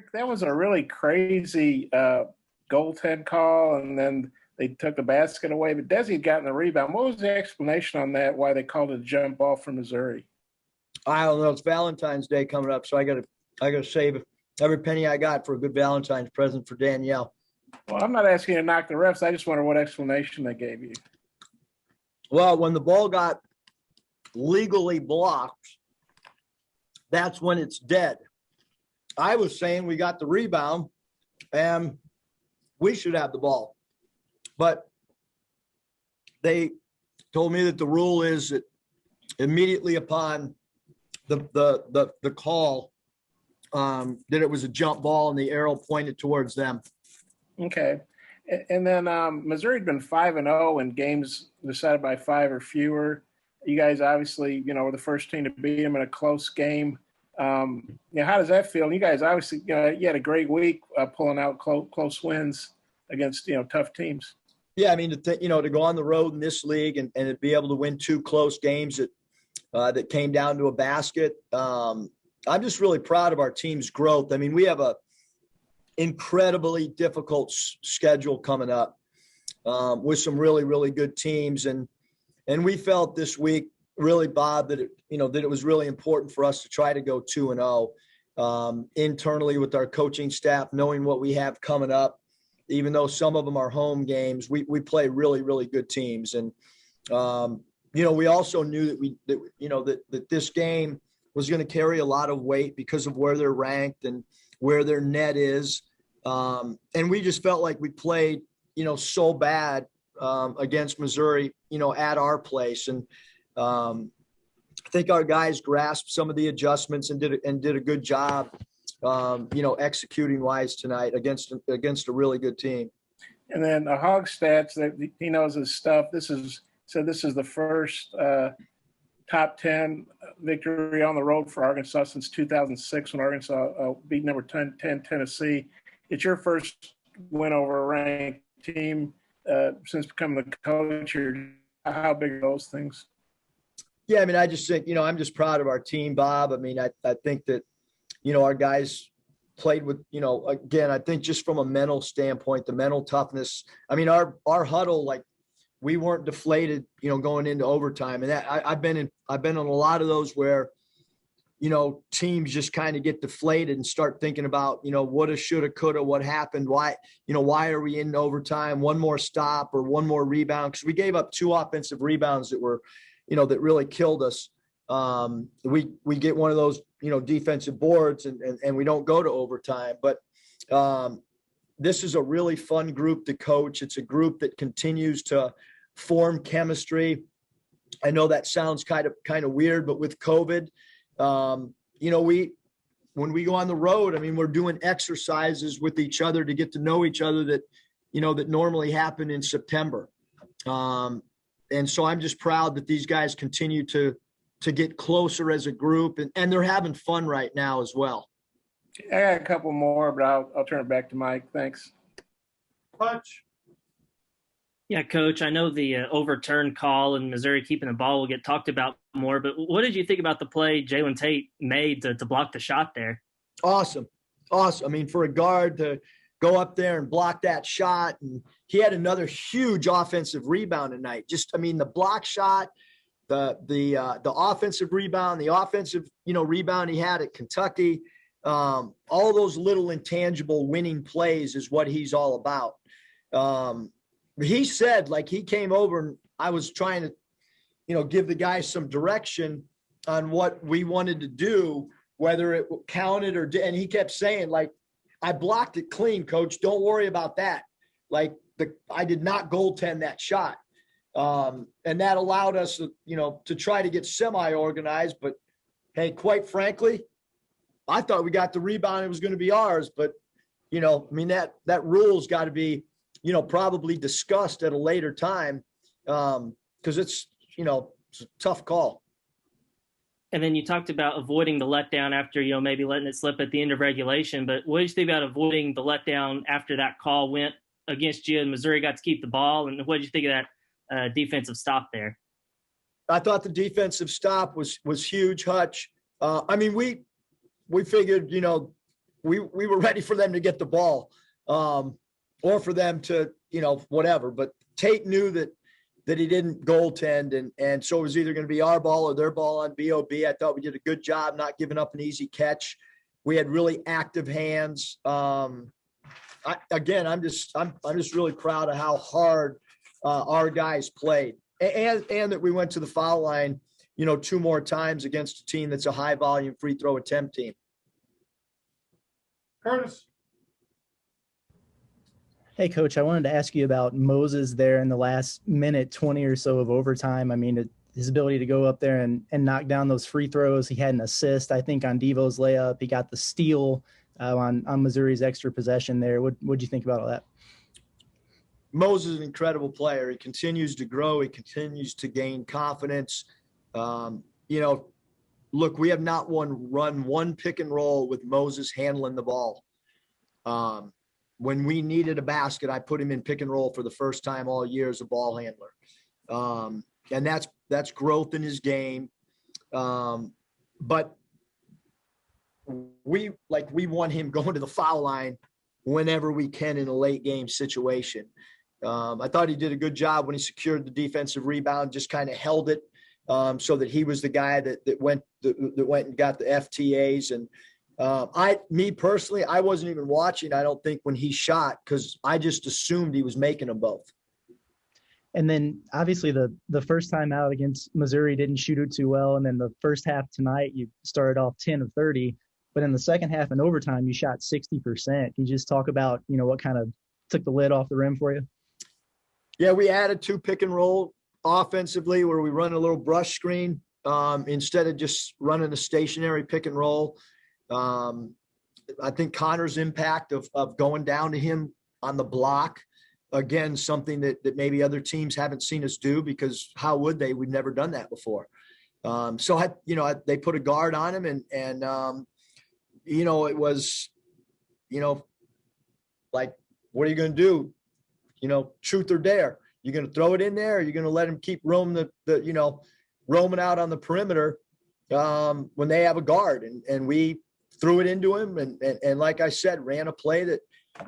Eric, that was a really crazy goaltend call, and then they took the basket away. But Desi had gotten the rebound. What was the explanation on that, why they called it a jump ball for Missouri? I don't know. It's Valentine's Day coming up, so I gotta save every penny I got for a good Valentine's present for Danielle. Well, I'm not asking you to knock the refs. I just wonder what explanation they gave you. Well, when the ball got legally blocked, that's when it's dead. I was saying we got the rebound and we should have the ball. But they told me that the rule is that immediately upon the call, that it was a jump ball and the arrow pointed towards them. Okay. And then Missouri had been 5-0 in games decided by 5 or fewer. You guys obviously, were the first team to beat them in a close game. How does that feel? You guys obviously, you had a great week pulling out close wins against, tough teams. Yeah, I mean, to go on the road in this league and to be able to win 2 close games that came down to a basket. I'm just really proud of our team's growth. I mean, we have a incredibly difficult schedule coming up with some really, really good teams. And we felt this week, really, Bob, that it was really important for us to try to go 2-0 internally with our coaching staff, knowing what we have coming up. Even though some of them are home games, we play really, really good teams. And, we also knew that this game was going to carry a lot of weight because of where they're ranked and where their net is. And we just felt like we played, so bad against Missouri, at our place. And I think our guys grasped some of the adjustments and did a good job, executing wise tonight against a really good team. And then the Hog stats, that he knows his stuff. This is the first top 10 victory on the road for Arkansas since 2006 when Arkansas beat number 10 Tennessee. It's your first win over a ranked team since becoming the coach. How big are those things? Yeah, I mean, I just think, I'm just proud of our team, Bob. I mean, I think that, our guys played with, again, I think just from a mental standpoint, the mental toughness. I mean, our huddle, like, we weren't deflated, going into overtime. And that I've been in a lot of those where, teams just kind of get deflated and start thinking about, woulda, shoulda, coulda, what happened, why are we in overtime, one more stop or one more rebound? Because we gave up 2 offensive rebounds that were, that really killed us. We get one of those, defensive boards and we don't go to overtime. But this is a really fun group to coach. It's a group that continues to form chemistry. I know that sounds kind of weird, but with COVID, when we go on the road, I mean, we're doing exercises with each other to get to know each other that normally happen in September. And so I'm just proud that these guys continue to get closer as a group and they're having fun right now as well. I got a couple more, but I'll turn it back to Mike. Thanks. Punch. Yeah, Coach, I know the overturned call in Missouri keeping the ball will get talked about more, but what did you think about the play Jaylen Tate made to block the shot there? Awesome. I mean, for a guard to go up there and block that shot, and he had another huge offensive rebound tonight. Just, I mean, the block shot, the offensive rebound, the offensive, rebound he had at Kentucky, all those little intangible winning plays is what he's all about. He said, like, he came over and I was trying to, give the guys some direction on what we wanted to do, whether it counted or did. And he kept saying, like, I blocked it clean, Coach. Don't worry about that. Like, I did not goaltend that shot. And that allowed us, to try to get semi-organized. But, hey, quite frankly, I thought we got the rebound. It was going to be ours. But, I mean, that rule's got to be, probably discussed at a later time because it's a tough call. And then you talked about avoiding the letdown after, maybe letting it slip at the end of regulation. But what did you think about avoiding the letdown after that call went against you and Missouri got to keep the ball? And what did you think of that defensive stop there? I thought the defensive stop was huge, Hutch. I mean, we figured, we were ready for them to get the ball, or for them to, whatever. But Tate knew that he didn't goaltend, and so it was either going to be our ball or their ball on BOB. I thought we did a good job not giving up an easy catch. We had really active hands. I'm just really proud of how hard our guys played, and that we went to the foul line, 2 more times against a team that's a high volume free throw attempt team. Curtis. Hey, Coach, I wanted to ask you about Moses there in the last minute 20 or so of overtime. I mean, his ability to go up there and knock down those free throws. He had an assist, I think, on Devo's layup. He got the steal on Missouri's extra possession there. What'd you think about all that? Moses is an incredible player. He continues to grow. He continues to gain confidence. Look, we have not run one pick and roll with Moses handling the ball. When we needed a basket, I put him in pick and roll for the first time all year as a ball handler. And that's growth in his game. But we want him going to the foul line whenever we can in a late game situation. I thought he did a good job when he secured the defensive rebound, just kind of held it so that he was the guy that went and got the FTAs. And me personally, I wasn't even watching, I don't think, when he shot, because I just assumed he was making them both. And then obviously the first time out against Missouri didn't shoot it too well. And then the first half tonight, you started off 10 of 30, but in the second half and overtime, you shot 60%. Can you just talk about, what kind of took the lid off the rim for you? Yeah, we added 2 pick and roll offensively where we run a little brush screen instead of just running a stationary pick and roll. I think Connor's impact of going down to him on the block, again, something that maybe other teams haven't seen us do, because how would they? We've never done that before. They put a guard on him, and it was, like, what are you going to do? Truth or dare? You're going to throw it in there, or you're going to let him keep roaming roaming out on the perimeter when they have a guard? And we threw it into him, and like I said, ran a play that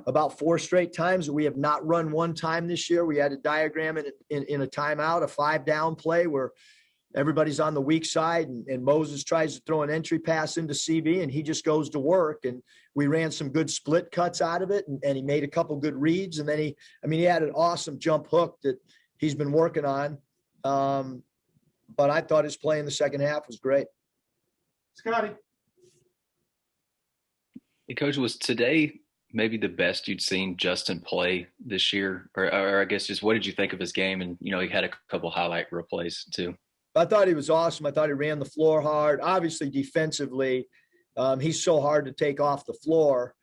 about 4 straight times that we have not run one time this year. We had a diagram in a timeout, a 5-down play where everybody's on the weak side, and Moses tries to throw an entry pass into CV, and he just goes to work. And we ran some good split cuts out of it, and he made a couple good reads. And then he had an awesome jump hook that he's been working on. But I thought his play in the second half was great. Scotty. Hey, Coach, was today maybe the best you'd seen Justin play this year? Or I guess just what did you think of his game? And, he had a couple highlight replays too. I thought he was awesome. I thought he ran the floor hard. Obviously, defensively, he's so hard to take off the floor.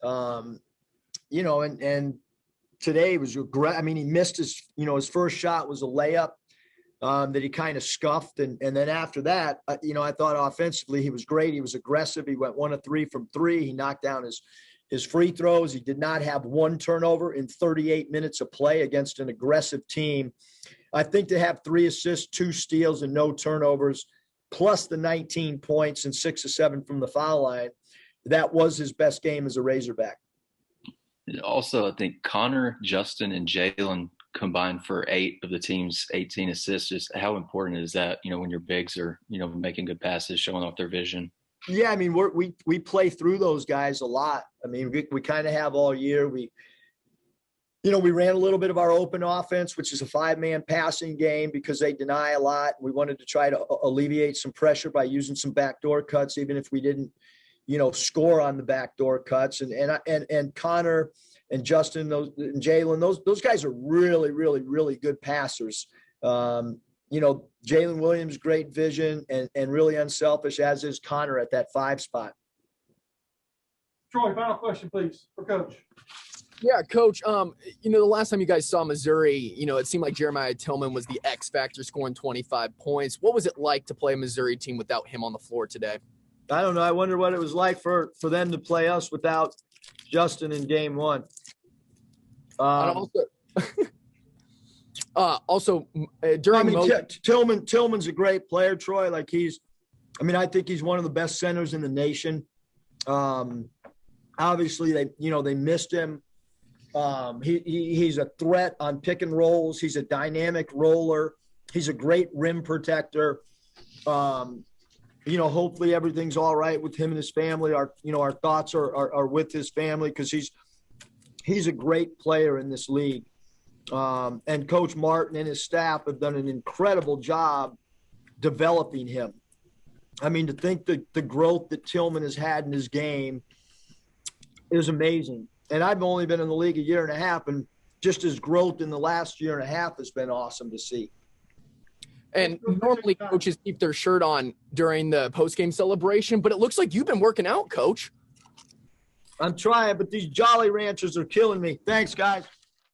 And today was he missed his first shot was a layup that he kind of scuffed. And then after that, I thought offensively he was great. He was aggressive. He went 1 of 3 from 3. He knocked down his free throws. He did not have 1 turnover in 38 minutes of play against an aggressive team. I think to have 3 assists, 2 steals, and no turnovers, plus the 19 points and 6 of 7 from the foul line, that was his best game as a Razorback. Also, I think Connor, Justin, and Jaylen combined for 8 of the team's 18 assists. Just how important is that, when your bigs are, making good passes, showing off their vision? Yeah, we play through those guys a lot. We kind of have all year. We ran a little bit of our open offense, which is a 5-man passing game, because they deny a lot. We wanted to try to alleviate some pressure by using some backdoor cuts, even if we didn't, score on the backdoor cuts. And Connor and Justin, and Jaylen, those guys are really, really, really good passers. Jaylen Williams, great vision and really unselfish, as is Connor at that 5 spot. Troy, final question, please, for Coach. Yeah, Coach, the last time you guys saw Missouri, it seemed like Jeremiah Tilmon was the X factor, scoring 25 points. What was it like to play a Missouri team without him on the floor today? I don't know. I wonder what it was like for them to play us without Justin in game 1. Tillman's a great player, Troy. Like I think he's one of the best centers in the nation. Obviously, they missed him. He's a threat on pick and rolls. He's a dynamic roller. He's a great rim protector. Hopefully everything's all right with him and his family. Our thoughts are with his family because he's a great player in this league. And Coach Martin and his staff have done an incredible job developing him. I mean, to think the growth that Tilmon has had in his game is amazing. And I've only been in the league a year and a half, and just his growth in the last year and a half has been awesome to see. And normally coaches keep their shirt on during the post-game celebration, but it looks like you've been working out, Coach. I'm trying, but these Jolly Ranchers are killing me. Thanks, guys.